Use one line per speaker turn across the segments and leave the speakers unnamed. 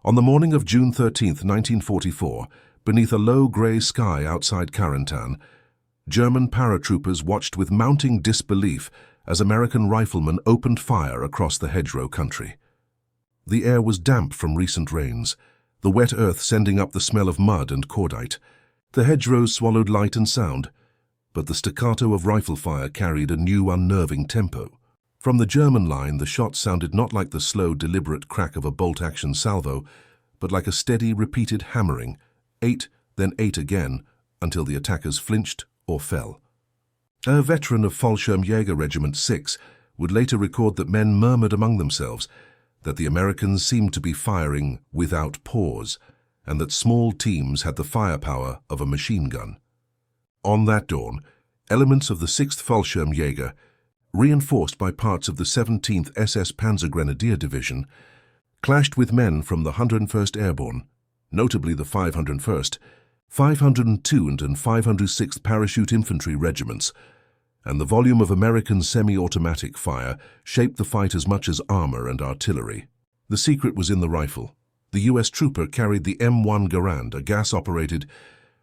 On the morning of June 13, 1944, beneath a low grey sky outside Carentan, German paratroopers watched with mounting disbelief as American riflemen opened fire across the hedgerow country. The air was damp from recent rains, the wet earth sending up the smell of mud and cordite. The hedgerows swallowed light and sound, but the staccato of rifle fire carried a new unnerving tempo. From the German line, the shots sounded not like the slow, deliberate crack of a bolt-action salvo, but like a steady, repeated hammering, 8, then 8 again, until the attackers flinched or fell. A veteran of Fallschirmjäger Regiment 6 would later record that men murmured among themselves that the Americans seemed to be firing without pause, and that small teams had the firepower of a machine gun. On that dawn, elements of the 6th Fallschirmjäger, reinforced by parts of the 17th SS Panzergrenadier Division, clashed with men from the 101st Airborne, notably the 501st, 502nd and 506th Parachute Infantry Regiments, and the volume of American semi-automatic fire shaped the fight as much as armor and artillery. The secret was in the rifle. The U.S. trooper carried the M1 Garand, a gas-operated,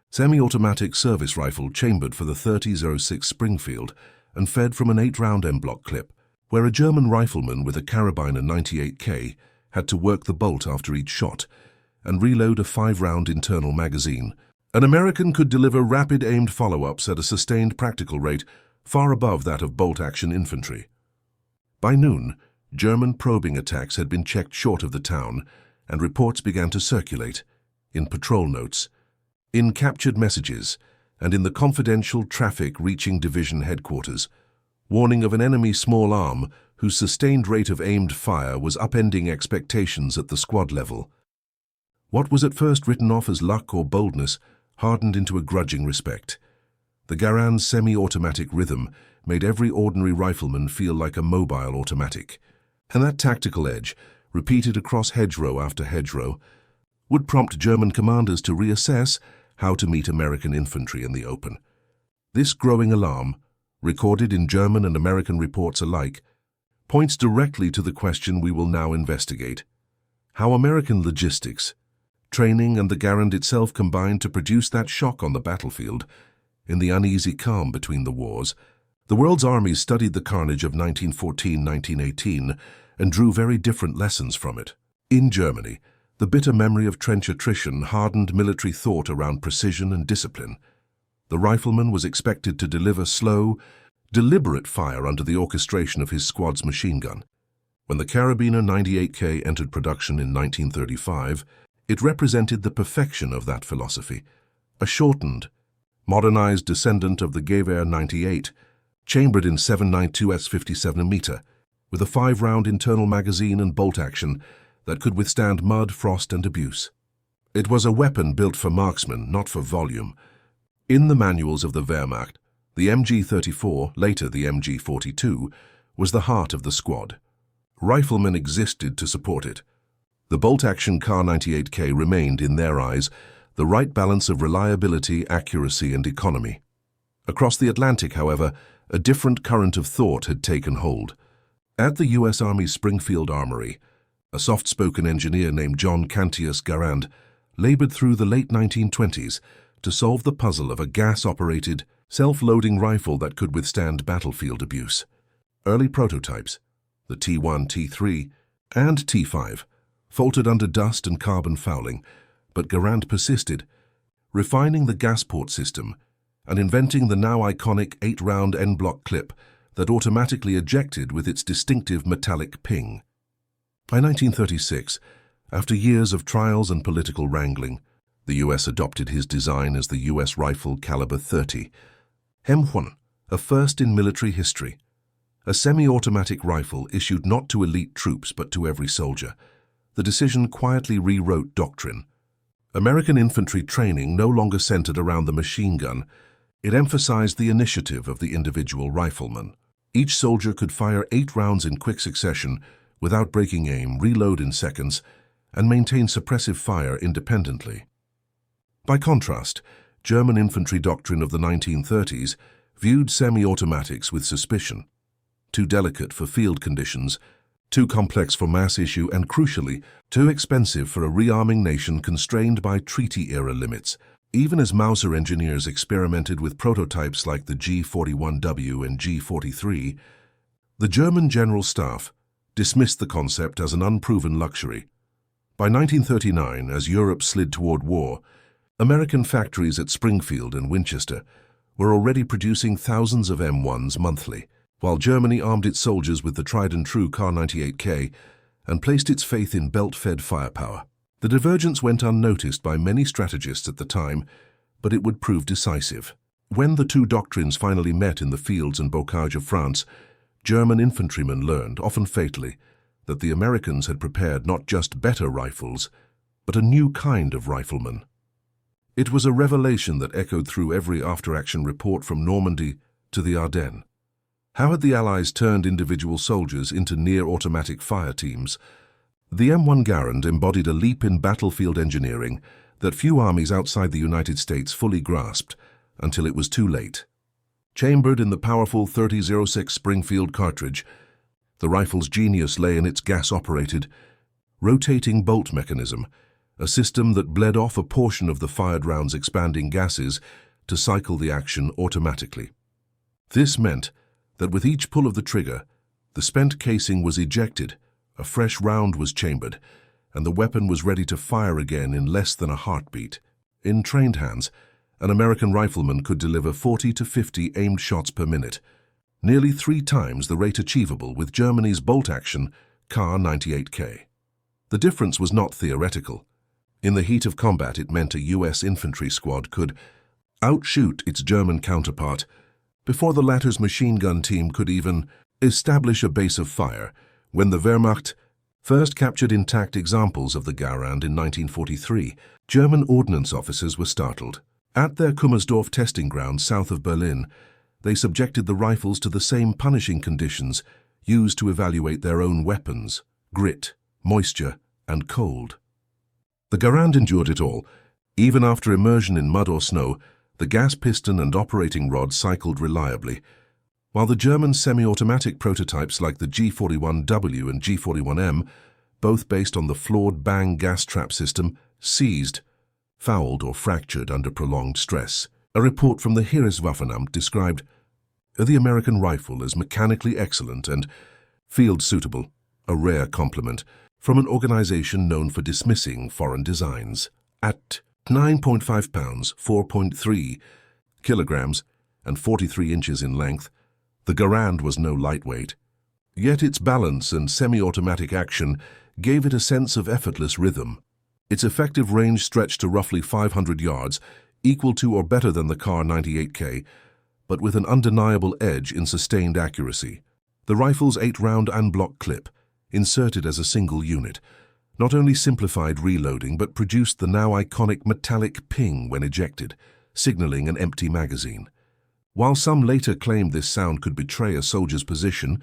semi-automatic service rifle chambered for the 30-06 Springfield and fed from an 8-round M-block clip, where a German rifleman with a carabiner 98K had to work the bolt after each shot and reload a 5-round internal magazine. An American could deliver rapid-aimed follow-ups at a sustained practical rate far above that of bolt-action infantry. By noon, German probing attacks had been checked short of the town, and reports began to circulate, in patrol notes, in captured messages, and in the confidential traffic reaching division headquarters, warning of an enemy small arm whose sustained rate of aimed fire was upending expectations at the squad level. What was at first written off as luck or boldness hardened into a grudging respect. The Garand's semi-automatic rhythm made every ordinary rifleman feel like a mobile automatic, and that tactical edge, repeated across hedgerow after hedgerow, would prompt German commanders to reassess how to meet American infantry in the open. This growing alarm, recorded in German and American reports alike, points directly to the question we will now investigate: how American logistics, training and the Garand itself combined to produce that shock on the battlefield. In the uneasy calm between the wars, the world's armies studied the carnage of 1914-1918 and drew very different lessons from it. In Germany, the bitter memory of trench attrition hardened military thought around precision and discipline. The rifleman was expected to deliver slow, deliberate fire under the orchestration of his squad's machine gun. When the carabiner 98K entered production in 1935, it represented the perfection of that philosophy, a shortened, modernized descendant of the Gewehr 98, chambered in 7.92s 57mm, with a 5-round internal magazine and bolt action that could withstand mud, frost, and abuse. It was a weapon built for marksmen, not for volume. In the manuals of the Wehrmacht, the MG-34, later the MG-42, was the heart of the squad. Riflemen existed to support it. The bolt-action Kar 98K remained, in their eyes, the right balance of reliability, accuracy, and economy. Across the Atlantic, however, a different current of thought had taken hold. At the U.S. Army's Springfield Armory, a soft-spoken engineer named John Cantius Garand labored through the late 1920s to solve the puzzle of a gas-operated, self-loading rifle that could withstand battlefield abuse. Early prototypes, the T1, T3, and T5, faltered under dust and carbon fouling, but Garand persisted, refining the gas port system and inventing the now iconic 8-round N-block clip that automatically ejected with its distinctive metallic ping. By 1936, after years of trials and political wrangling, the U.S. adopted his design as the U.S. Rifle Caliber 30, M1, a first in military history. A semi-automatic rifle issued not to elite troops but to every soldier. The decision quietly rewrote doctrine. American infantry training no longer centered around the machine gun. It emphasized the initiative of the individual rifleman. Each soldier could fire 8 rounds in quick succession without breaking aim, reload in seconds, and maintain suppressive fire independently. By contrast, German infantry doctrine of the 1930s viewed semi-automatics with suspicion. Too delicate for field conditions, Too complex for mass issue and, crucially, too expensive for a rearming nation constrained by treaty-era limits. Even as Mauser engineers experimented with prototypes like the G41W and G43, the German General Staff dismissed the concept as an unproven luxury. By 1939, as Europe slid toward war, American factories at Springfield and Winchester were already producing thousands of M1s monthly, while Germany armed its soldiers with the tried-and-true Kar-98K and placed its faith in belt-fed firepower. The divergence went unnoticed by many strategists at the time, but it would prove decisive. When the two doctrines finally met in the fields and bocage of France, German infantrymen learned, often fatally, that the Americans had prepared not just better rifles, but a new kind of rifleman. It was a revelation that echoed through every after-action report from Normandy to the Ardennes. How had the Allies turned individual soldiers into near-automatic fire teams? The M1 Garand embodied a leap in battlefield engineering that few armies outside the United States fully grasped until it was too late. Chambered in the powerful 30-06 Springfield cartridge, the rifle's genius lay in its gas-operated, rotating bolt mechanism, a system that bled off a portion of the fired round's expanding gases to cycle the action automatically. This meant that with each pull of the trigger, the spent casing was ejected, a fresh round was chambered, and the weapon was ready to fire again in less than a heartbeat. In trained hands, an American rifleman could deliver 40 to 50 aimed shots per minute, nearly 3 times the rate achievable with Germany's bolt-action Kar-98K. The difference was not theoretical. In the heat of combat, it meant a U.S. infantry squad could outshoot its German counterpart before the latter's machine gun team could even establish a base of fire. When the Wehrmacht first captured intact examples of the Garand in 1943, German ordnance officers were startled. At their Kummersdorf testing ground south of Berlin, they subjected the rifles to the same punishing conditions used to evaluate their own weapons: grit, moisture, and cold. The Garand endured it all. Even after immersion in mud or snow, the gas piston and operating rod cycled reliably, while the German semi-automatic prototypes like the G41W and G41M, both based on the flawed Bang gas trap system, seized, fouled or fractured under prolonged stress. A report from the Heereswaffenamt described the American rifle as mechanically excellent and field-suitable, a rare compliment from an organization known for dismissing foreign designs. At 9.5 pounds, 4.3 kilograms, and 43 inches in length, the Garand was no lightweight. Yet its balance and semi-automatic action gave it a sense of effortless rhythm. Its effective range stretched to roughly 500 yards, equal to or better than the Kar-98K, but with an undeniable edge in sustained accuracy. The rifle's 8-round en bloc clip, inserted as a single unit, not only simplified reloading but produced the now iconic metallic ping when ejected, signaling an empty magazine. While some later claimed this sound could betray a soldier's position,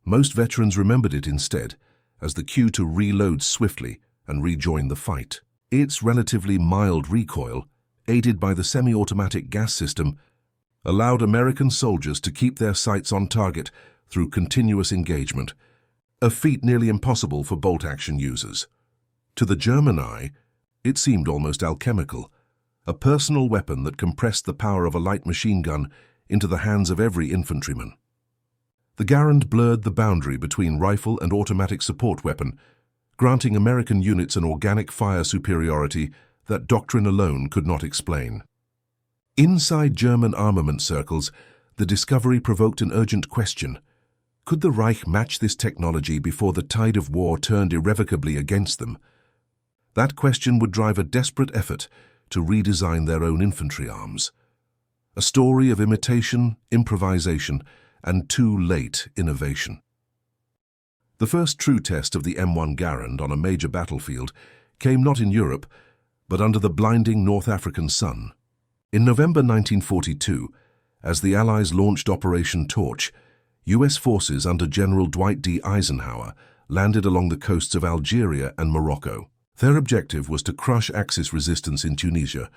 most veterans remembered it instead as the cue to reload swiftly and rejoin the fight. Its relatively mild recoil, aided by the semi-automatic gas system, allowed American soldiers to keep their sights on target through continuous engagement, a feat nearly impossible for bolt-action users. To the German eye, it seemed almost alchemical, a personal weapon that compressed the power of a light machine gun into the hands of every infantryman. The Garand blurred the boundary between rifle and automatic support weapon, granting American units an organic fire superiority that doctrine alone could not explain. Inside German armament circles, the discovery provoked an urgent question. Could the Reich match this technology before the tide of war turned irrevocably against them? That question would drive a desperate effort to redesign their own infantry arms. A story of imitation, improvisation, and too late innovation. The first true test of the M1 Garand on a major battlefield came not in Europe, but under the blinding North African sun. In November 1942, as the Allies launched Operation Torch, U.S. forces under General Dwight D. Eisenhower landed along the coasts of Algeria and Morocco. Their objective was to crush Axis resistance in Tunisia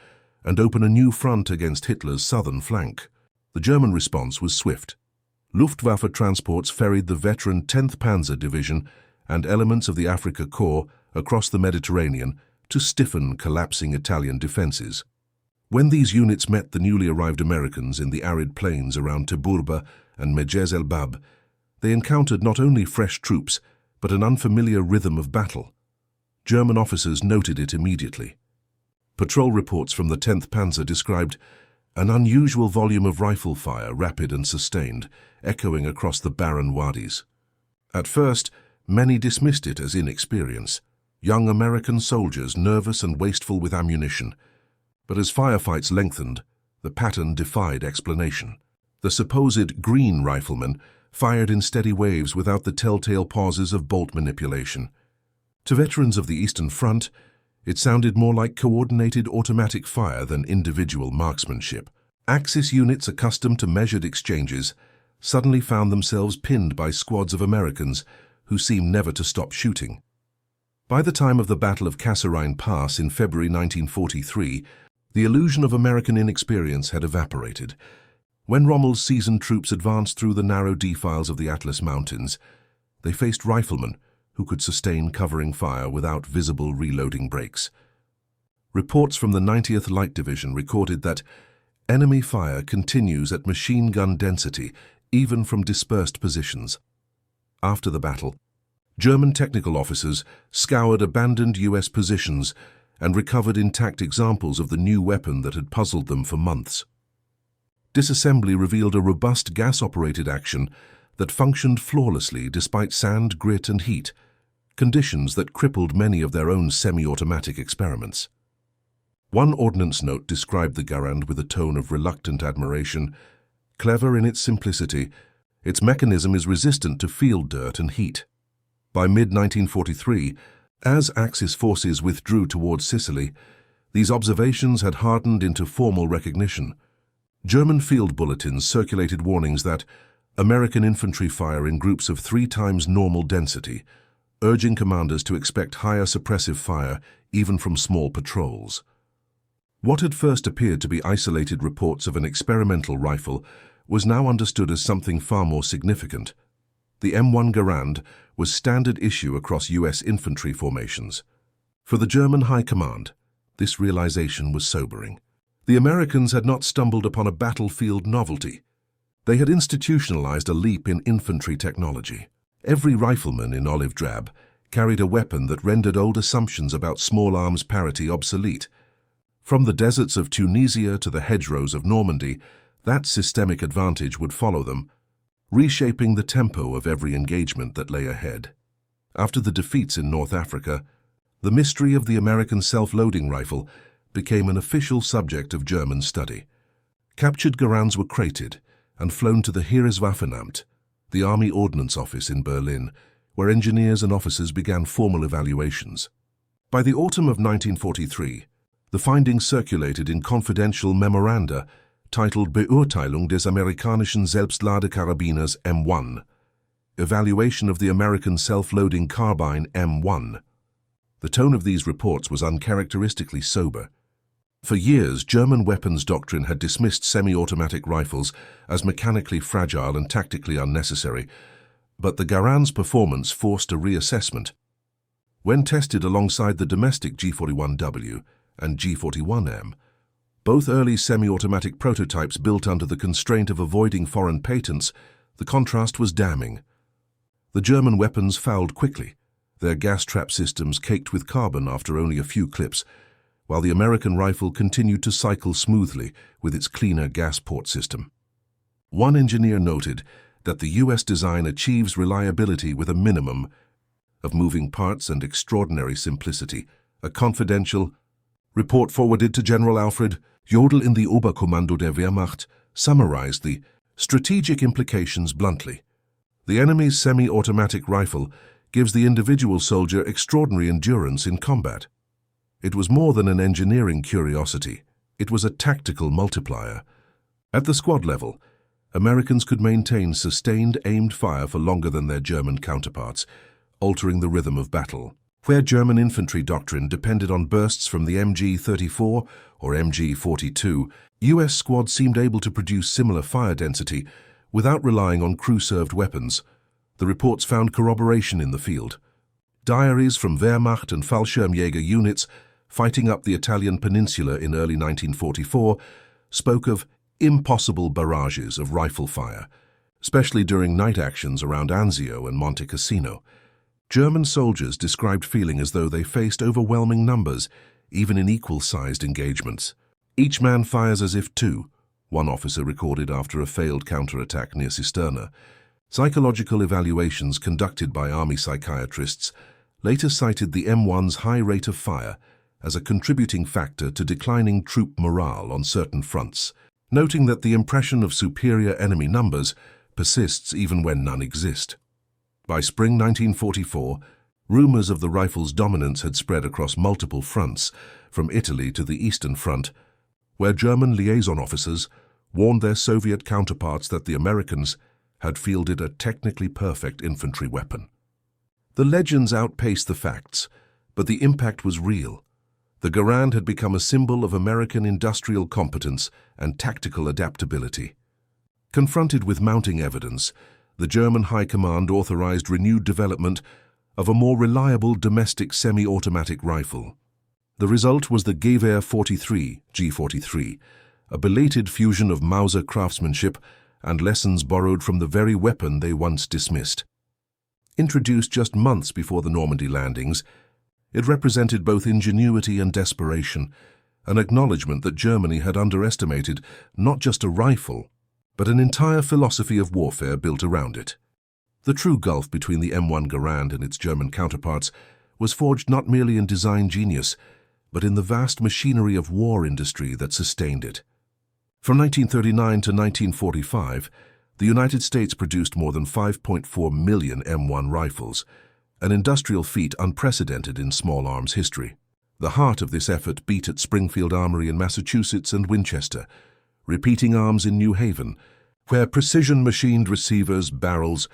and open a new front against Hitler's southern flank. The German response was swift. Luftwaffe transports ferried the veteran 10th Panzer Division and elements of the Africa Corps across the Mediterranean to stiffen collapsing Italian defenses. When these units met the newly arrived Americans in the arid plains around Teburba and Mejez el Bab, they encountered not only fresh troops, but an unfamiliar rhythm of battle. German officers noted it immediately. Patrol reports from the 10th Panzer described an unusual volume of rifle fire, rapid and sustained, echoing across the barren wadis. At first, many dismissed it as inexperience, young American soldiers nervous and wasteful with ammunition. But as firefights lengthened, the pattern defied explanation. The supposed green riflemen fired in steady waves without the telltale pauses of bolt manipulation. To veterans of the Eastern Front, it sounded more like coordinated automatic fire than individual marksmanship. Axis units accustomed to measured exchanges suddenly found themselves pinned by squads of Americans who seemed never to stop shooting. By the time of the Battle of Kasserine Pass in February 1943, the illusion of American inexperience had evaporated. When Rommel's seasoned troops advanced through the narrow defiles of the Atlas Mountains, they faced riflemen who could sustain covering fire without visible reloading breaks. Reports from the 90th Light Division recorded that enemy fire continues at machine gun density, even from dispersed positions. After the battle, German technical officers scoured abandoned U.S. positions and recovered intact examples of the new weapon that had puzzled them for months. Disassembly revealed a robust gas-operated action that functioned flawlessly despite sand, grit, and heat, conditions that crippled many of their own semi-automatic experiments. One ordnance note described the Garand with a tone of reluctant admiration. Clever in its simplicity, its mechanism is resistant to field dirt and heat. By mid-1943, as Axis forces withdrew towards Sicily, these observations had hardened into formal recognition. German field bulletins circulated warnings that American infantry fire in groups of 3 times normal density, urging commanders to expect higher suppressive fire even from small patrols. What had first appeared to be isolated reports of an experimental rifle was now understood as something far more significant. The M1 Garand was standard issue across U.S. infantry formations. For the German High Command, this realization was sobering. The Americans had not stumbled upon a battlefield novelty. They had institutionalized a leap in infantry technology. Every rifleman in olive drab carried a weapon that rendered old assumptions about small arms parity obsolete. From the deserts of Tunisia to the hedgerows of Normandy, that systemic advantage would follow them, reshaping the tempo of every engagement that lay ahead. After the defeats in North Africa, the mystery of the American self-loading rifle became an official subject of German study. Captured Garands were crated and flown to the Heereswaffenamt, the Army Ordnance Office in Berlin, where engineers and officers began formal evaluations. By the autumn of 1943, the findings circulated in confidential memoranda titled Beurteilung des amerikanischen Selbstladekarabiners M1, Evaluation of the American Self-Loading Carbine M1. The tone of these reports was uncharacteristically sober. For years, German weapons doctrine had dismissed semi-automatic rifles as mechanically fragile and tactically unnecessary, but the Garand's performance forced a reassessment. When tested alongside the domestic G41W and G41M, both early semi-automatic prototypes built under the constraint of avoiding foreign patents, the contrast was damning. The German weapons fouled quickly, their gas trap systems caked with carbon after only a few clips, while the American rifle continued to cycle smoothly with its cleaner gas port system. One engineer noted that the U.S. design achieves reliability with a minimum of moving parts and extraordinary simplicity. A confidential report forwarded to General Alfred Jodl in the Oberkommando der Wehrmacht summarized the strategic implications bluntly. The enemy's semi-automatic rifle gives the individual soldier extraordinary endurance in combat. It was more than an engineering curiosity. It was a tactical multiplier. At the squad level, Americans could maintain sustained aimed fire for longer than their German counterparts, altering the rhythm of battle. Where German infantry doctrine depended on bursts from the MG-34 or MG-42, U.S. squads seemed able to produce similar fire density without relying on crew-served weapons. The reports found corroboration in the field. Diaries from Wehrmacht and Fallschirmjäger units fighting up the Italian peninsula in early 1944 spoke of impossible barrages of rifle fire, especially during night actions around Anzio and Monte Cassino. German soldiers described feeling as though they faced overwhelming numbers, even in equal-sized engagements. "Each man fires as if two," one officer recorded after a failed counterattack near Turna. Psychological evaluations conducted by army psychiatrists later cited the M1's high rate of fire as a contributing factor to declining troop morale on certain fronts, noting that the impression of superior enemy numbers persists even when none exist. By spring 1944, rumors of the rifle's dominance had spread across multiple fronts, from Italy to the Eastern Front, where German liaison officers warned their Soviet counterparts that the Americans had fielded a technically perfect infantry weapon. The legends outpaced the facts, but the impact was real. The Garand had become a symbol of American industrial competence and tactical adaptability. Confronted with mounting evidence, the German High Command authorized renewed development of a more reliable domestic semi-automatic rifle. The result was the Gewehr 43 G43, a belated fusion of Mauser craftsmanship and lessons borrowed from the very weapon they once dismissed. Introduced just months before the Normandy landings, it represented both ingenuity and desperation, an acknowledgement that Germany had underestimated not just a rifle, but an entire philosophy of warfare built around it. The true gulf between the M1 Garand and its German counterparts was forged not merely in design genius, but in the vast machinery of war industry that sustained it. From 1939 to 1945, the United States produced more than 5.4 million M1 rifles, an industrial feat unprecedented in small arms history. The heart of this effort beat at Springfield Armory in Massachusetts and Winchester, repeating arms in New Haven, where precision-machined receivers, barrels,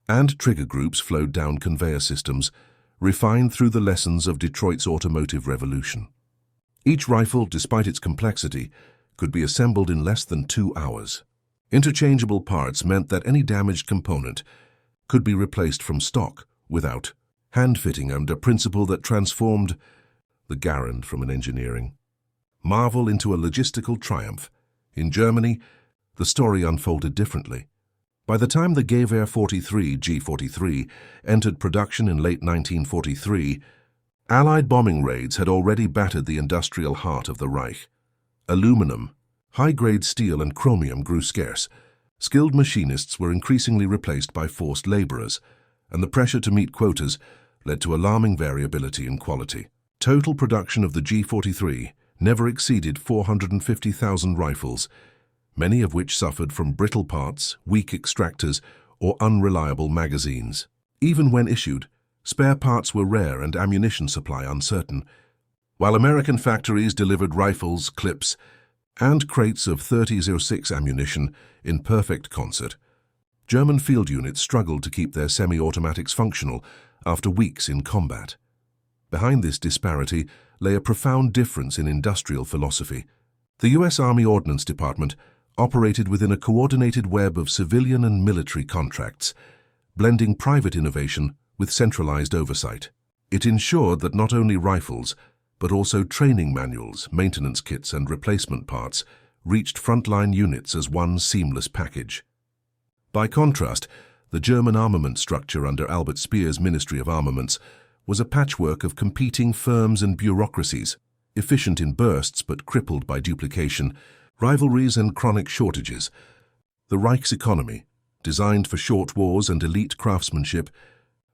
and trigger groups flowed down conveyor systems, refined through the lessons of Detroit's automotive revolution. Each rifle, despite its complexity, could be assembled in less than 2 hours. Interchangeable parts meant that any damaged component could be replaced from stock without hand-fitting, and a principle that transformed the Garand from an engineering marvel into a logistical triumph. In Germany, the story unfolded differently. By the time the Gewehr 43 G43 entered production in late 1943, Allied bombing raids had already battered the industrial heart of the Reich. Aluminum, high-grade steel and chromium grew scarce. Skilled machinists were increasingly replaced by forced laborers, and the pressure to meet quotas led to alarming variability in quality. Total production of the G43 never exceeded 450,000 rifles, many of which suffered from brittle parts, weak extractors, or unreliable magazines. Even when issued, spare parts were rare and ammunition supply uncertain. While American factories delivered rifles, clips, and crates of .30-06 ammunition in perfect concert, German field units struggled to keep their semi-automatics functional after weeks in combat. Behind this disparity lay a profound difference in industrial philosophy. The U.S. Army Ordnance Department operated within a coordinated web of civilian and military contracts, blending private innovation with centralized oversight. It ensured that not only rifles, but also training manuals, maintenance kits, and replacement parts reached frontline units as one seamless package. By contrast, the German armament structure under Albert Speer's Ministry of Armaments was a patchwork of competing firms and bureaucracies, efficient in bursts but crippled by duplication, rivalries, and chronic shortages. The Reich's economy, designed for short wars and elite craftsmanship,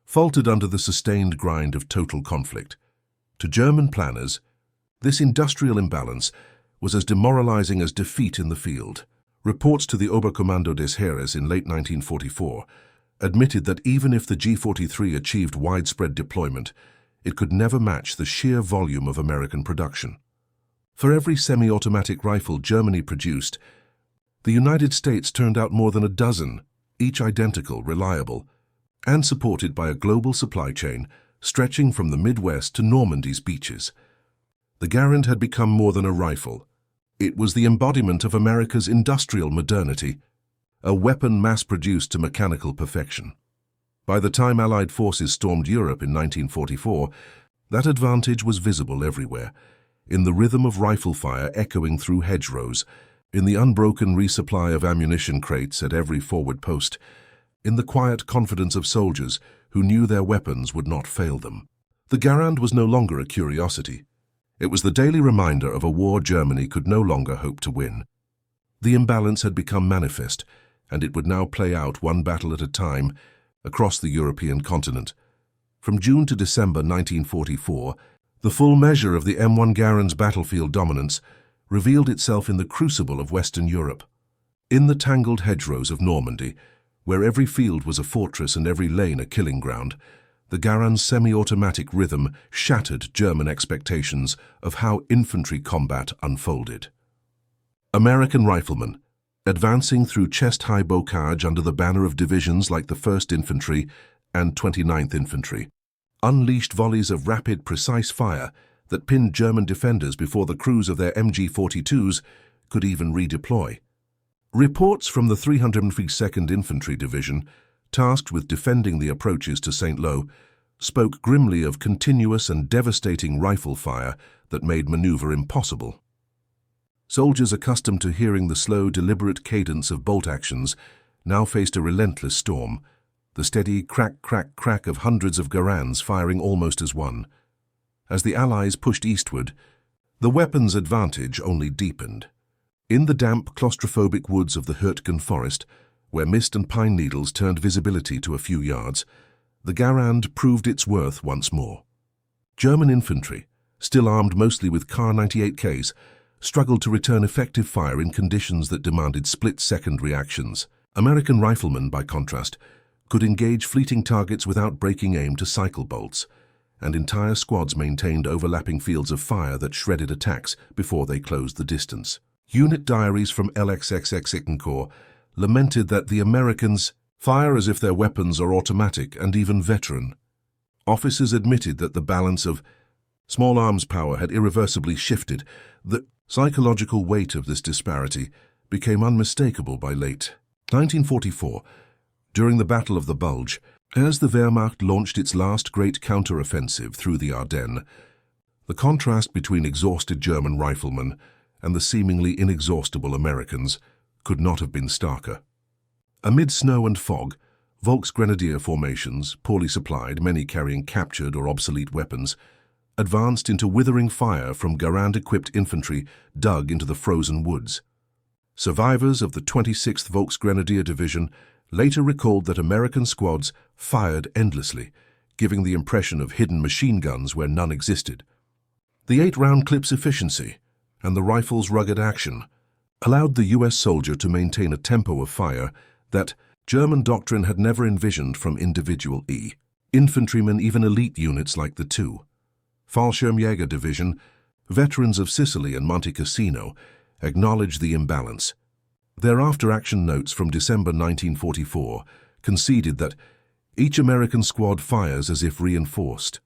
faltered under the sustained grind of total conflict. To German planners, this industrial imbalance was as demoralizing as defeat in the field. Reports to the Oberkommando des Heeres in late 1944 admitted that even if the G43 achieved widespread deployment, it could never match the sheer volume of American production. For every semi-automatic rifle Germany produced, the United States turned out more than a dozen, each identical, reliable, and supported by a global supply chain stretching from the Midwest to Normandy's beaches. The Garand had become more than a rifle. It was the embodiment of America's industrial modernity, a weapon mass-produced to mechanical perfection. By the time Allied forces stormed Europe in 1944, that advantage was visible everywhere, in the rhythm of rifle fire echoing through hedgerows, in the unbroken resupply of ammunition crates at every forward post, in the quiet confidence of soldiers who knew their weapons would not fail them. The Garand was no longer a curiosity. It was the daily reminder of a war Germany could no longer hope to win. The imbalance had become manifest, and it would now play out one battle at a time across the European continent. From June to December 1944, the full measure of the M1 Garand's battlefield dominance revealed itself in the crucible of Western Europe. In the tangled hedgerows of Normandy, where every field was a fortress and every lane a killing ground, the Garand's semi-automatic rhythm shattered German expectations of how infantry combat unfolded. American riflemen, advancing through chest-high bocage under the banner of divisions like the 1st Infantry and 29th Infantry, unleashed volleys of rapid, precise fire that pinned German defenders before the crews of their MG-42s could even redeploy. Reports from the 302nd Infantry Division, tasked with defending the approaches to St. Lo, spoke grimly of continuous and devastating rifle fire that made maneuver impossible. Soldiers accustomed to hearing the slow, deliberate cadence of bolt actions now faced a relentless storm, the steady crack, crack, crack of hundreds of Garands firing almost as one. As the Allies pushed eastward, the weapons' advantage only deepened. In the damp, claustrophobic woods of the Outgun forest, where mist and pine needles turned visibility to a few yards, the Garand proved its worth once more. German infantry, still armed mostly with Kar-98Ks, struggled to return effective fire in conditions that demanded split-second reactions. American riflemen, by contrast, could engage fleeting targets without breaking aim to cycle bolts, and entire squads maintained overlapping fields of fire that shredded attacks before they closed the distance. Unit diaries from LXXX Corps lamented that the Americans fire as if their weapons are automatic and even veteran. Officers admitted that the balance of small arms power had irreversibly shifted. The psychological weight of this disparity became unmistakable by late 1944, during the Battle of the Bulge, as the Wehrmacht launched its last great counter-offensive through the Ardennes. The contrast between exhausted German riflemen and the seemingly inexhaustible Americans could not have been starker. Amid snow and fog, Volksgrenadier formations, poorly supplied, many carrying captured or obsolete weapons, advanced into withering fire from Garand-equipped infantry dug into the frozen woods. Survivors of the 26th Volksgrenadier Division later recalled that American squads fired endlessly, giving the impression of hidden machine guns where none existed. The 8-round clip's efficiency and the rifle's rugged action allowed the U.S. soldier to maintain a tempo of fire that German doctrine had never envisioned from individual infantrymen, even elite units like the 2. Fallschirmjäger Division, veterans of Sicily and Monte Cassino, acknowledged the imbalance. Their after-action notes from December 1944 conceded that each American squad fires as if reinforced.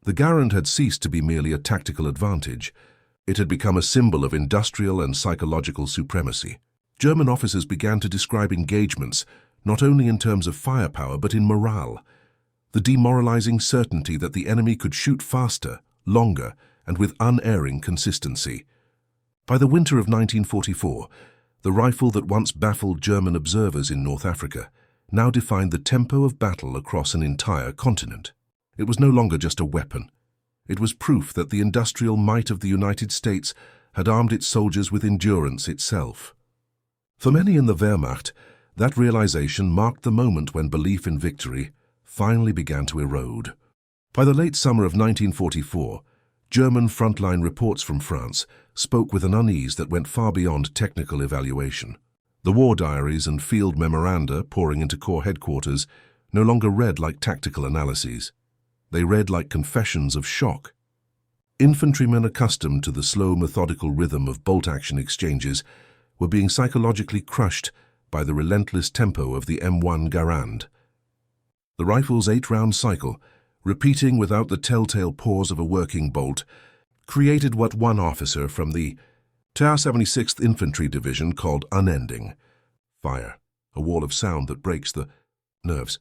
The Garand had ceased to be merely a tactical advantage. It had become a symbol of industrial and psychological supremacy. German officers began to describe engagements not only in terms of firepower but in morale. The demoralizing certainty that the enemy could shoot faster, longer, and with unerring consistency. By the winter of 1944, the rifle that once baffled German observers in North Africa now defined the tempo of battle across an entire continent. It was no longer just a weapon. It was proof that the industrial might of the United States had armed its soldiers with endurance itself. For many in the Wehrmacht, that realization marked the moment when belief in victory finally began to erode. By the late summer of 1944, German frontline reports from France spoke with an unease that went far beyond technical evaluation. The war diaries and field memoranda pouring into Corps headquarters no longer read like tactical analyses. They read like confessions of shock. Infantrymen accustomed to the slow, methodical rhythm of bolt-action exchanges were being psychologically crushed by the relentless tempo of the M1 Garand. The rifle's 8-round cycle, repeating without the telltale pause of a working bolt, created what one officer from the 76th Infantry Division called unending fire, a wall of sound that breaks the nerves.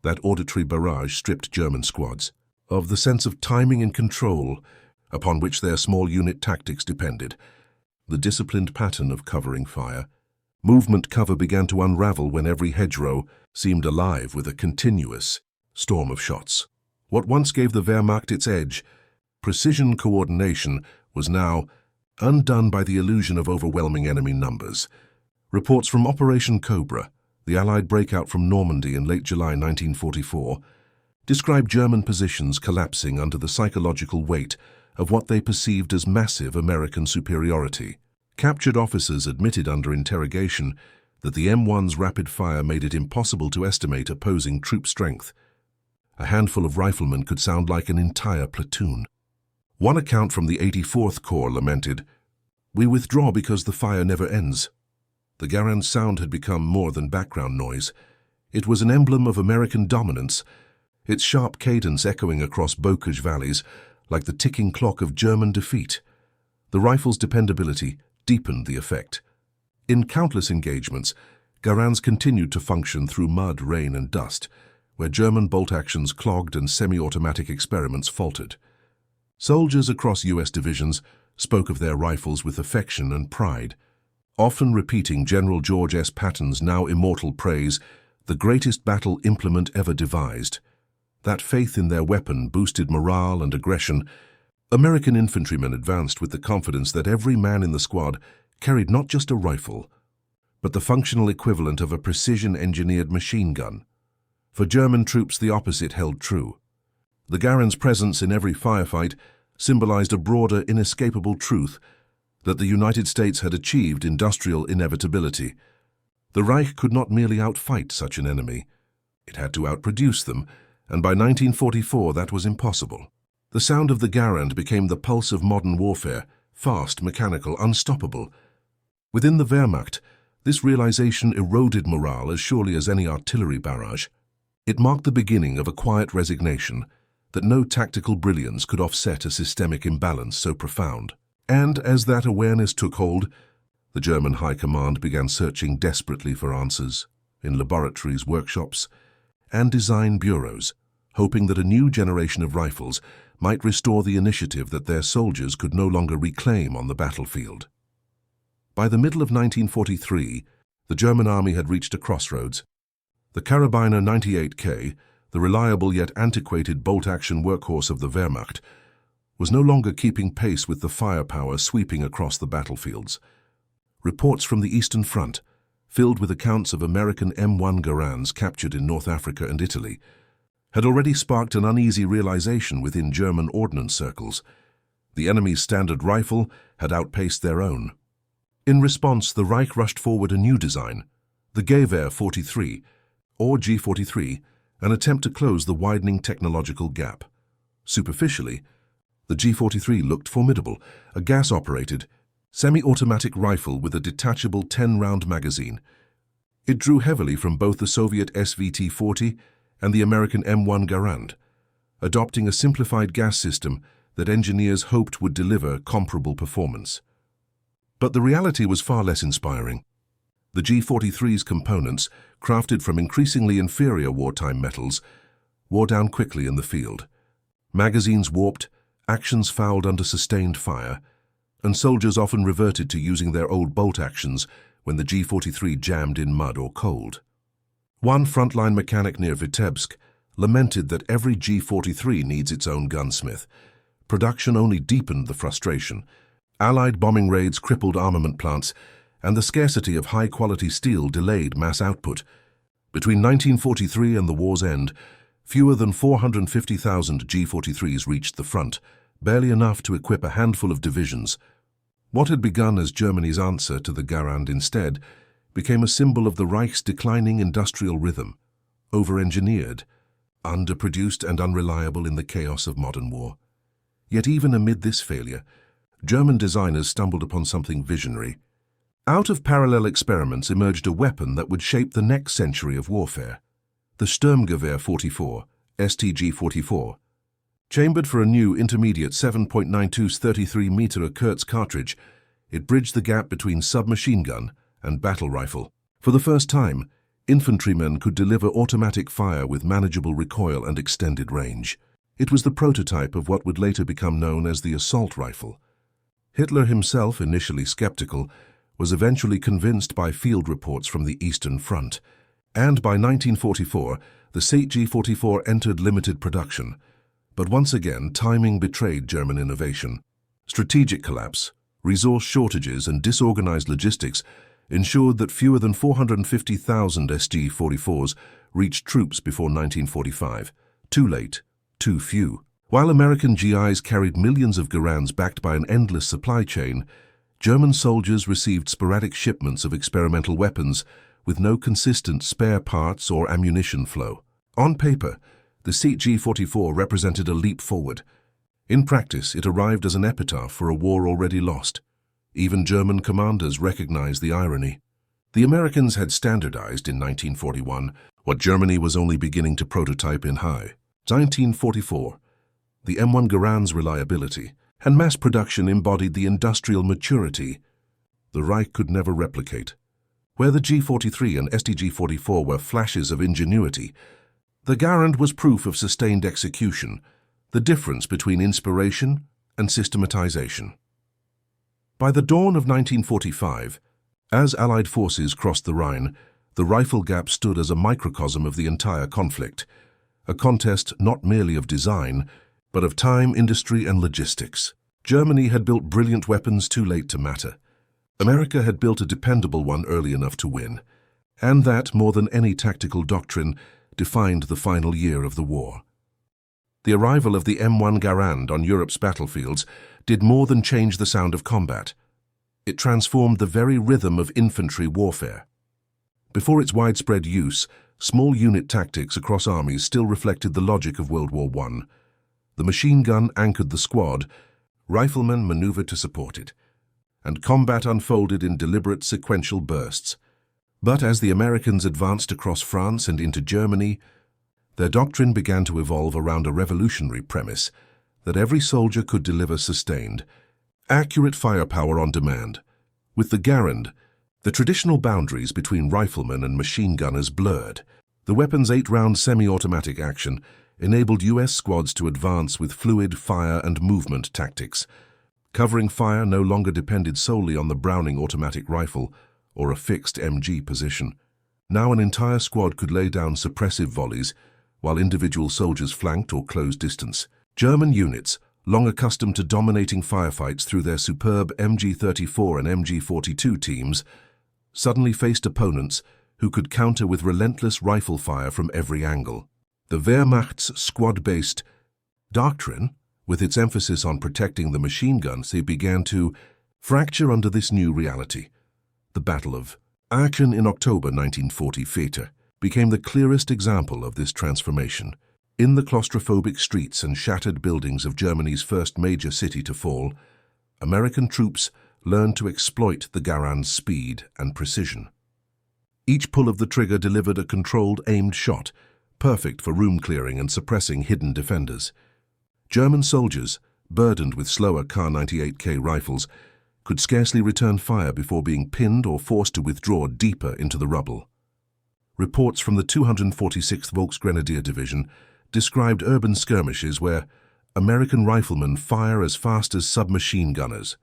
That auditory barrage stripped German squads of the sense of timing and control upon which their small unit tactics depended. The disciplined pattern of covering fire. Movement cover began to unravel when every hedgerow seemed alive with a continuous storm of shots. What once gave the Wehrmacht its edge, precision coordination, was now undone by the illusion of overwhelming enemy numbers. Reports from Operation Cobra, the Allied breakout from Normandy in late July 1944, describe German positions collapsing under the psychological weight of what they perceived as massive American superiority. Captured officers admitted under interrogation that the M1's rapid fire made it impossible to estimate opposing troop strength. A handful of riflemen could sound like an entire platoon. One account from the 84th Corps lamented, "We withdraw because the fire never ends." The Garand's sound had become more than background noise. It was an emblem of American dominance, its sharp cadence echoing across Bocage valleys like the ticking clock of German defeat. The rifle's dependability deepened the effect. In countless engagements, Garands continued to function through mud, rain, and dust, where German bolt actions clogged and semi-automatic experiments faltered. Soldiers across U.S. divisions spoke of their rifles with affection and pride, often repeating General George S. Patton's now immortal praise, "the greatest battle implement ever devised." That faith in their weapon boosted morale and aggression. American infantrymen advanced with the confidence that every man in the squad carried not just a rifle, but the functional equivalent of a precision-engineered machine gun. For German troops, the opposite held true. The Garand's presence in every firefight symbolized a broader, inescapable truth that the United States had achieved industrial inevitability. The Reich could not merely outfight such an enemy. It had to outproduce them, and by 1944 that was impossible. The sound of the Garand became the pulse of modern warfare, fast, mechanical, unstoppable. Within the Wehrmacht, this realization eroded morale as surely as any artillery barrage. It marked the beginning of a quiet resignation that no tactical brilliance could offset a systemic imbalance so profound. And as that awareness took hold, the German High Command began searching desperately for answers in laboratories, workshops, and design bureaus, hoping that a new generation of rifles might restore the initiative that their soldiers could no longer reclaim on the battlefield. By the middle of 1943, the German army had reached a crossroads. The Karabiner 98K, the reliable yet antiquated bolt-action workhorse of the Wehrmacht, was no longer keeping pace with the firepower sweeping across the battlefields. Reports from the Eastern Front, filled with accounts of American M1 Garands captured in North Africa and Italy, had already sparked an uneasy realization within German ordnance circles. The enemy's standard rifle had outpaced their own. In response, the Reich rushed forward a new design, the Gewehr 43, or G43, an attempt to close the widening technological gap. Superficially, the G43 looked formidable, a gas-operated, semi-automatic rifle with a detachable 10-round magazine. It drew heavily from both the Soviet SVT-40 and the American M1 Garand, adopting a simplified gas system that engineers hoped would deliver comparable performance. But the reality was far less inspiring. The G43's components, crafted from increasingly inferior wartime metals, wore down quickly in the field. Magazines warped, actions fouled under sustained fire, and soldiers often reverted to using their old bolt actions when the G43 jammed in mud or cold. One frontline mechanic near Vitebsk lamented that every G43 needs its own gunsmith. Production only deepened the frustration. Allied bombing raids crippled armament plants, and the scarcity of high-quality steel delayed mass output. Between 1943 and the war's end, fewer than 450,000 G43s reached the front, barely enough to equip a handful of divisions. What had begun as Germany's answer to the Garand instead became a symbol of the Reich's declining industrial rhythm, over-engineered, underproduced and unreliable in the chaos of modern war. Yet even amid this failure, German designers stumbled upon something visionary. Out of parallel experiments emerged a weapon that would shape the next century of warfare, the Sturmgewehr 44, STG-44. Chambered for a new intermediate 7.92 33-meter Kurz cartridge, it bridged the gap between submachine gun and battle rifle. For the first time, Infantrymen could deliver automatic fire with manageable recoil and extended range. It was the prototype of what would later become known as the assault rifle. Hitler himself, initially skeptical, was eventually convinced by field reports from the Eastern Front, and by 1944, the G44 entered limited production. But once again, timing betrayed German innovation. Strategic collapse, resource shortages, and disorganized logistics ensured that fewer than 450,000 SG-44s reached troops before 1945. Too late, too few. While American GIs carried millions of Garands backed by an endless supply chain, German soldiers received sporadic shipments of experimental weapons with no consistent spare parts or ammunition flow. On paper, the G44 represented a leap forward. In practice, it arrived as an epitaph for a war already lost. Even German commanders recognized the irony. The Americans had standardized in 1941 what Germany was only beginning to prototype in high. 1944, the M1 Garand's reliability and mass production embodied the industrial maturity the Reich could never replicate. Where the G43 and STG-44 were flashes of ingenuity, the Garand was proof of sustained execution, the difference between inspiration and systematization. By the dawn of 1945, as Allied forces crossed the Rhine, the rifle gap stood as a microcosm of the entire conflict, a contest not merely of design, but of time, industry, and logistics. Germany had built brilliant weapons too late to matter. America had built a dependable one early enough to win, and that, more than any tactical doctrine, defined the final year of the war. The arrival of the M1 Garand on Europe's battlefields did more than change the sound of combat. It transformed the very rhythm of infantry warfare. Before its widespread use, small unit tactics across armies still reflected the logic of World War I. The machine gun anchored the squad, riflemen maneuvered to support it, and combat unfolded in deliberate sequential bursts. But as the Americans advanced across France and into Germany, their doctrine began to evolve around a revolutionary premise that every soldier could deliver sustained, accurate firepower on demand. With the Garand, the traditional boundaries between riflemen and machine gunners blurred. The weapon's 8-round semi-automatic action enabled U.S. squads to advance with fluid fire and movement tactics. Covering fire no longer depended solely on the Browning automatic rifle or a fixed MG position. Now an entire squad could lay down suppressive volleys, while individual soldiers flanked or closed distance. German units, long accustomed to dominating firefights through their superb MG-34 and MG-42 teams, suddenly faced opponents who could counter with relentless rifle fire from every angle. The Wehrmacht's squad-based doctrine, with its emphasis on protecting the machine guns, they began to fracture under this new reality. The Battle of Aachen in October 1940 became the clearest example of this transformation. In the claustrophobic streets and shattered buildings of Germany's first major city to fall, American troops learned to exploit the Garand's speed and precision. Each pull of the trigger delivered a controlled, aimed shot, perfect for room clearing and suppressing hidden defenders. German soldiers, burdened with slower Kar-98K rifles, could scarcely return fire before being pinned or forced to withdraw deeper into the rubble. Reports from the 246th Volksgrenadier Division described urban skirmishes where American riflemen fire as fast as submachine gunners.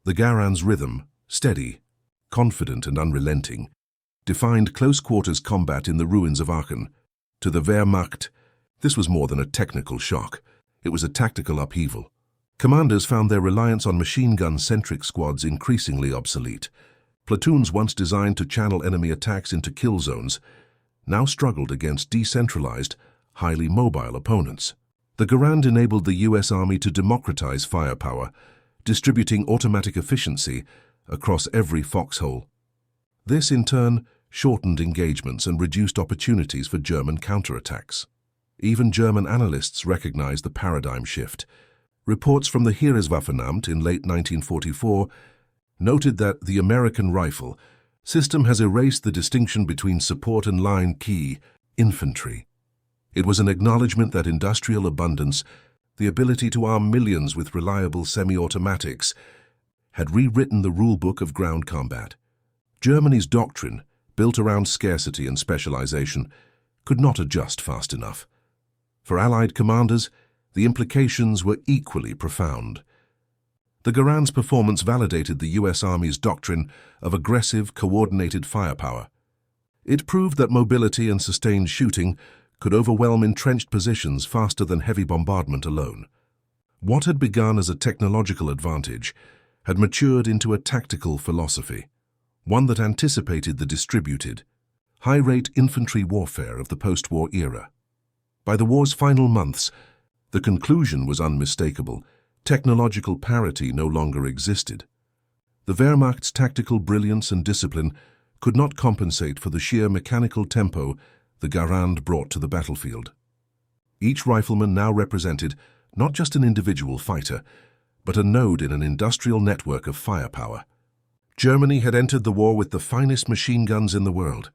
The Garand's rhythm, steady, confident and unrelenting, defined close-quarters combat in the ruins of Aachen. To the Wehrmacht, this was more than a technical shock. It was a tactical upheaval. Commanders found their reliance on machine gun-centric squads increasingly obsolete. Platoons once designed to channel enemy attacks into kill zones now struggled against decentralized, highly mobile opponents. The Garand enabled the U.S. Army to democratize firepower, distributing automatic efficiency across every foxhole. This, in turn, shortened engagements and reduced opportunities for German counterattacks. Even German analysts recognized the paradigm shift. Reports from the Heereswaffenamt in late 1944 noted that the American rifle system has erased the distinction between support and line key infantry. It was an acknowledgement that industrial abundance, the ability to arm millions with reliable semi-automatics, had rewritten the rulebook of ground combat. Germany's doctrine, built around scarcity and specialization, could not adjust fast enough. For Allied commanders, the implications were equally profound. The Garand's performance validated the U.S. Army's doctrine of aggressive, coordinated firepower. It proved that mobility and sustained shooting could overwhelm entrenched positions faster than heavy bombardment alone. What had begun as a technological advantage had matured into a tactical philosophy, one that anticipated the distributed, high-rate infantry warfare of the post-war era. By the war's final months, the conclusion was unmistakable. Technological parity no longer existed. The Wehrmacht's tactical brilliance and discipline could not compensate for the sheer mechanical tempo the Garand brought to the battlefield. Each rifleman now represented not just an individual fighter, but a node in an industrial network of firepower. Germany had entered the war with the finest machine guns in the world.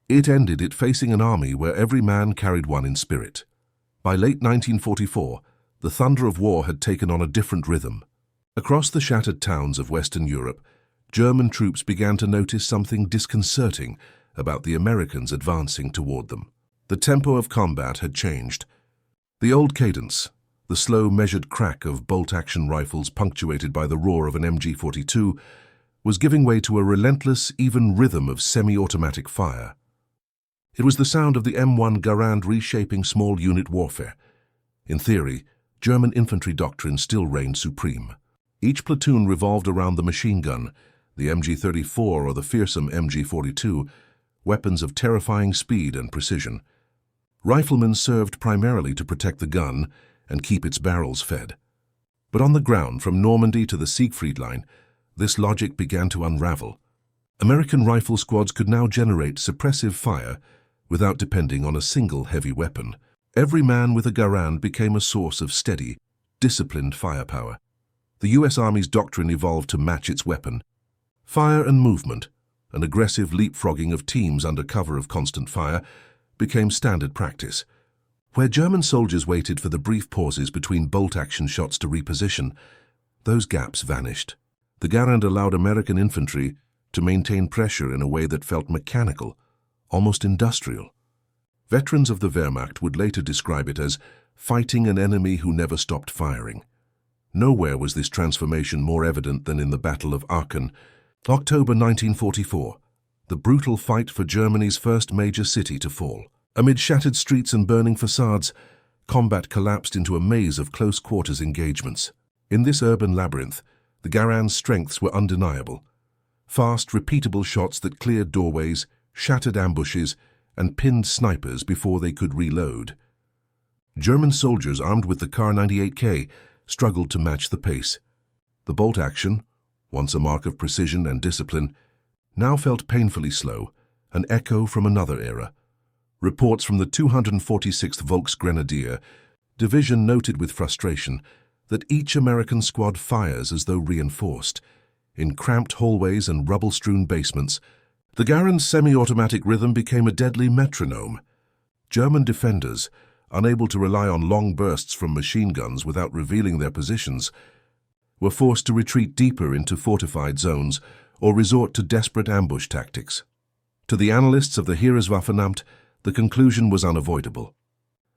It ended it facing an army where every man carried one in spirit. By late 1944, the thunder of war had taken on a different rhythm. Across the shattered towns of Western Europe, German troops began to notice something disconcerting about the Americans advancing toward them. The tempo of combat had changed. The old cadence, the slow, measured crack of bolt-action rifles punctuated by the roar of an MG-42, was giving way to a relentless, even rhythm of semi-automatic fire. It was the sound of the M1 Garand reshaping small unit warfare. In theory, German infantry doctrine still reigned supreme. Each platoon revolved around the machine gun, the MG-34 or the fearsome MG-42, weapons of terrifying speed and precision. Riflemen served primarily to protect the gun and keep its barrels fed. But on the ground, from Normandy to the Siegfried Line, this logic began to unravel. American rifle squads could now generate suppressive fire without depending on a single heavy weapon. Every man with a Garand became a source of steady, disciplined firepower. The U.S. Army's doctrine evolved to match its weapon. Fire and movement, an aggressive leapfrogging of teams under cover of constant fire, became standard practice. Where German soldiers waited for the brief pauses between bolt-action shots to reposition, those gaps vanished. The Garand allowed American infantry to maintain pressure in a way that felt mechanical, almost industrial. Veterans of the Wehrmacht would later describe it as fighting an enemy who never stopped firing. Nowhere was this transformation more evident than in the Battle of Aachen, October 1944, the brutal fight for Germany's first major city to fall. Amid shattered streets and burning facades, combat collapsed into a maze of close-quarters engagements. In this urban labyrinth, the Garand's strengths were undeniable. Fast, repeatable shots that cleared doorways, shattered ambushes, and pinned snipers before they could reload. German soldiers armed with the Kar-98K struggled to match the pace. The bolt action, once a mark of precision and discipline, now felt painfully slow, an echo from another era. Reports from the 246th Volksgrenadier Division noted with frustration that each American squad fires as though reinforced. In cramped hallways and rubble-strewn basements, the Garand's semi-automatic rhythm became a deadly metronome. German defenders, unable to rely on long bursts from machine guns without revealing their positions, were forced to retreat deeper into fortified zones or resort to desperate ambush tactics. To the analysts of the Heereswaffenamt, the conclusion was unavoidable.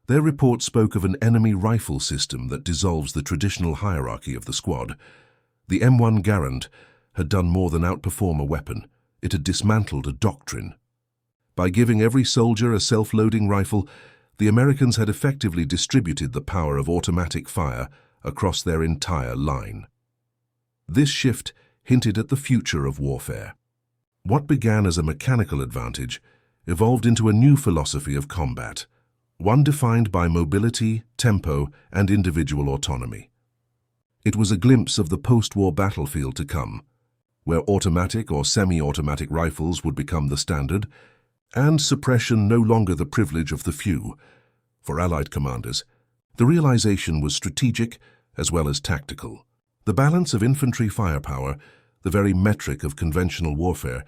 Their report spoke of an enemy rifle system that dissolves the traditional hierarchy of the squad. The M1 Garand had done more than outperform a weapon. It had dismantled a doctrine. By giving every soldier a self-loading rifle, the Americans had effectively distributed the power of automatic fire across their entire line. This shift hinted at the future of warfare. What began as a mechanical advantage evolved into a new philosophy of combat, one defined by mobility, tempo, and individual autonomy. It was a glimpse of the post-war battlefield to come, where automatic or semi-automatic rifles would become the standard, and suppression no longer the privilege of the few. For Allied commanders, the realization was strategic as well as tactical. The balance of infantry firepower, the very metric of conventional warfare,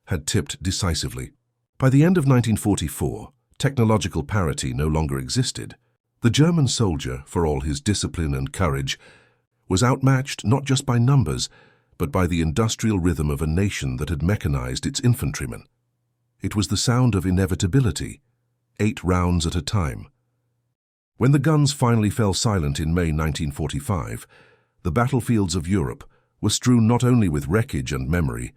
had tipped decisively. By the end of 1944, technological parity no longer existed. The German soldier, for all his discipline and courage, was outmatched not just by numbers, but by the industrial rhythm of a nation that had mechanized its infantrymen. It was the sound of inevitability, 8 rounds at a time. When the guns finally fell silent in May 1945, the battlefields of Europe were strewn not only with wreckage and memory,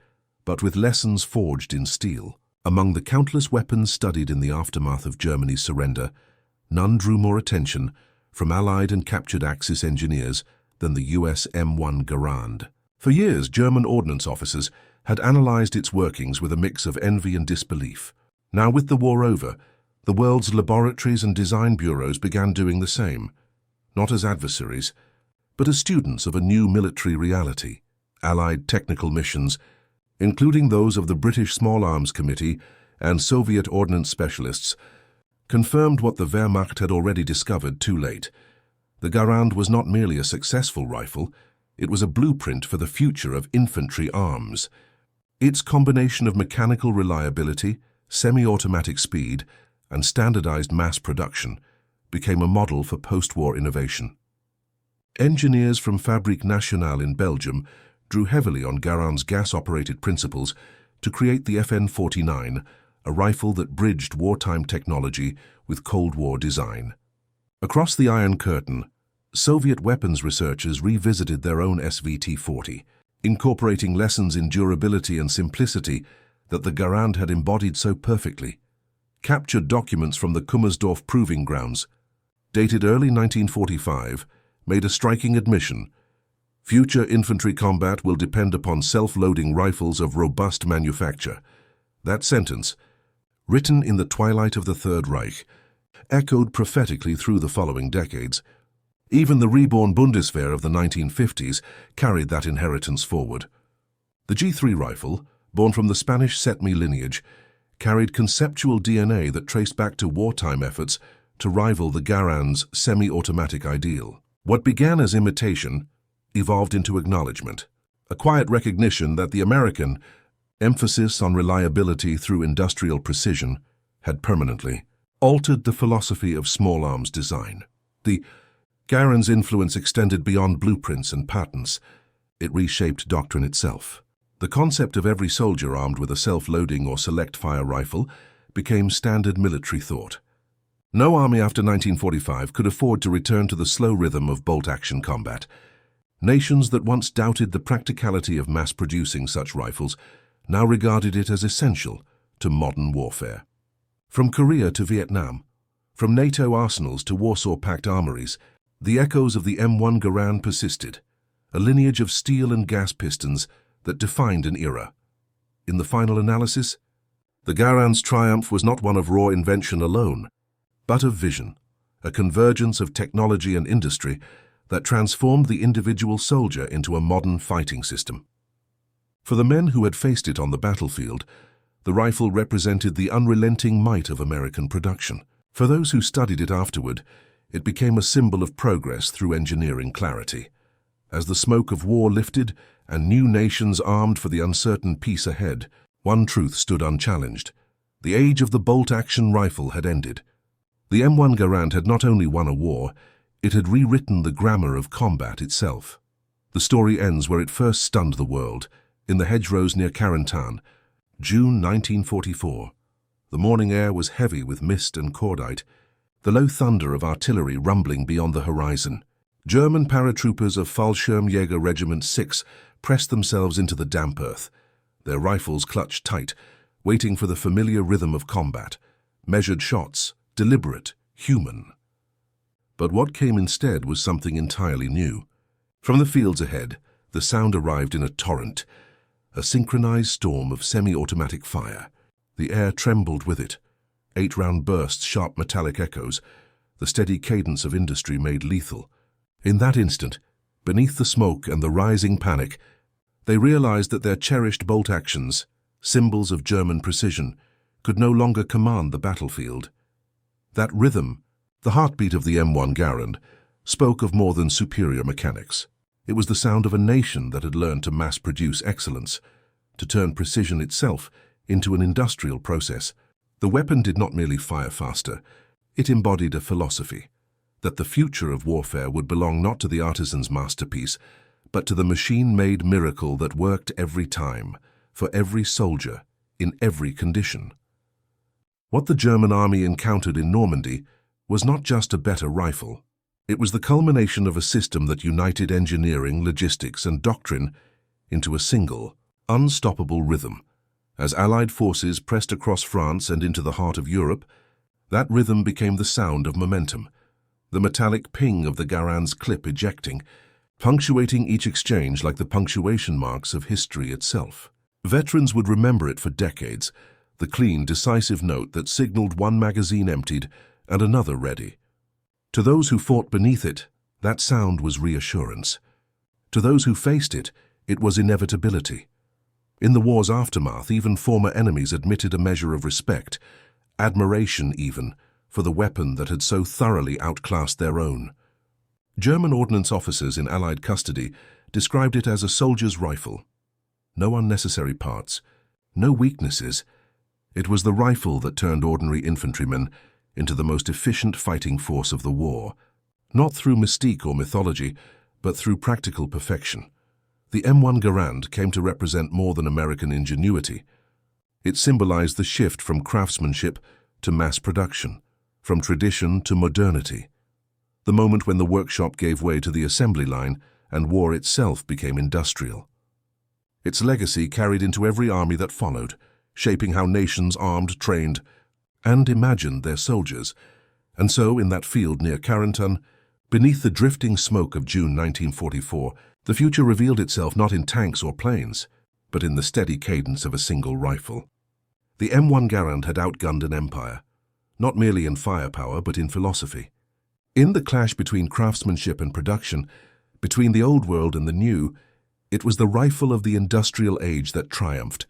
but with lessons forged in steel. Among the countless weapons studied in the aftermath of Germany's surrender, none drew more attention from Allied and captured Axis engineers than the US M1 Garand. For years, German ordnance officers had analyzed its workings with a mix of envy and disbelief. Now, with the war over, the world's laboratories and design bureaus began doing the same, not as adversaries, but as students of a new military reality. Allied technical missions, including those of the British Small Arms Committee and Soviet ordnance specialists, confirmed what the Wehrmacht had already discovered too late. The Garand was not merely a successful rifle, it was a blueprint for the future of infantry arms. Its combination of mechanical reliability, semi-automatic speed, and standardized mass production became a model for post-war innovation. Engineers from Fabrique Nationale in Belgium drew heavily on Garand's gas-operated principles to create the FN-49, a rifle that bridged wartime technology with Cold War design. Across the Iron Curtain, Soviet weapons researchers revisited their own SVT-40, incorporating lessons in durability and simplicity that the Garand had embodied so perfectly. Captured documents from the Kummersdorf proving grounds, dated early 1945, made a striking admission: future infantry combat will depend upon self-loading rifles of robust manufacture. That sentence, written in the twilight of the Third Reich, echoed prophetically through the following decades. Even the reborn Bundeswehr of the 1950s carried that inheritance forward. The G3 rifle, born from the Spanish Setme lineage, carried conceptual DNA that traced back to wartime efforts to rival the Garand's semi-automatic ideal. What began as imitation evolved into acknowledgement, a quiet recognition that the American emphasis on reliability through industrial precision had permanently altered the philosophy of small arms design. The Garand's influence extended beyond blueprints and patents. It reshaped doctrine itself. The concept of every soldier armed with a self-loading or select-fire rifle became standard military thought. No army after 1945 could afford to return to the slow rhythm of bolt-action combat. Nations that once doubted the practicality of mass-producing such rifles now regarded it as essential to modern warfare. From Korea to Vietnam, from NATO arsenals to Warsaw Pact armories, the echoes of the M1 Garand persisted, a lineage of steel and gas pistons that defined an era. In the final analysis, the Garand's triumph was not one of raw invention alone, but of vision, a convergence of technology and industry that transformed the individual soldier into a modern fighting system. For the men who had faced it on the battlefield, the rifle represented the unrelenting might of American production. For those who studied it afterward, it became a symbol of progress through engineering clarity. As the smoke of war lifted and new nations armed for the uncertain peace ahead, one truth stood unchallenged: the age of the bolt-action rifle had ended. The M1 Garand had not only won a war, it had rewritten the grammar of combat itself. The story ends where it first stunned the world, in the hedgerows near Carentan, June 1944. The morning air was heavy with mist and cordite, the low thunder of artillery rumbling beyond the horizon. German paratroopers of Fallschirmjäger Regiment 6 pressed themselves into the damp earth, their rifles clutched tight, waiting for the familiar rhythm of combat. Measured shots, deliberate, human. But what came instead was something entirely new. From the fields ahead, the sound arrived in a torrent, a synchronized storm of semi-automatic fire. The air trembled with it. 8-round bursts, sharp metallic echoes, the steady cadence of industry made lethal. In that instant, beneath the smoke and the rising panic, they realized that their cherished bolt actions, symbols of German precision, could no longer command the battlefield. That rhythm, the heartbeat of the M1 Garand, spoke of more than superior mechanics. It was the sound of a nation that had learned to mass-produce excellence, to turn precision itself into an industrial process. The weapon did not merely fire faster, it embodied a philosophy, that the future of warfare would belong not to the artisan's masterpiece, but to the machine-made miracle that worked every time, for every soldier, in every condition. What the German army encountered in Normandy was not just a better rifle. It was the culmination of a system that united engineering, logistics, and doctrine into a single, unstoppable rhythm. As Allied forces pressed across France and into the heart of Europe, that rhythm became the sound of momentum, the metallic ping of the Garand's clip ejecting, punctuating each exchange like the punctuation marks of history itself. Veterans would remember it for decades, the clean, decisive note that signaled one magazine emptied and another ready. To those who fought beneath it, that sound was reassurance. To those who faced it, it was inevitability. In the war's aftermath, even former enemies admitted a measure of respect, admiration even, for the weapon that had so thoroughly outclassed their own. German ordnance officers in Allied custody described it as a soldier's rifle. No unnecessary parts, no weaknesses. It was the rifle that turned ordinary infantrymen into the most efficient fighting force of the war, not through mystique or mythology, but through practical perfection. The M1 Garand came to represent more than American ingenuity. It symbolized the shift from craftsmanship to mass production, from tradition to modernity. The moment when the workshop gave way to the assembly line and war itself became industrial. Its legacy carried into every army that followed, shaping how nations armed, trained, and imagined their soldiers. And so, in that field near Carentan, beneath the drifting smoke of June 1944, the future revealed itself not in tanks or planes, but in the steady cadence of a single rifle. The M1 Garand had outgunned an empire, not merely in firepower but in philosophy. In the clash between craftsmanship and production, between the old world and the new, it was the rifle of the industrial age that triumphed,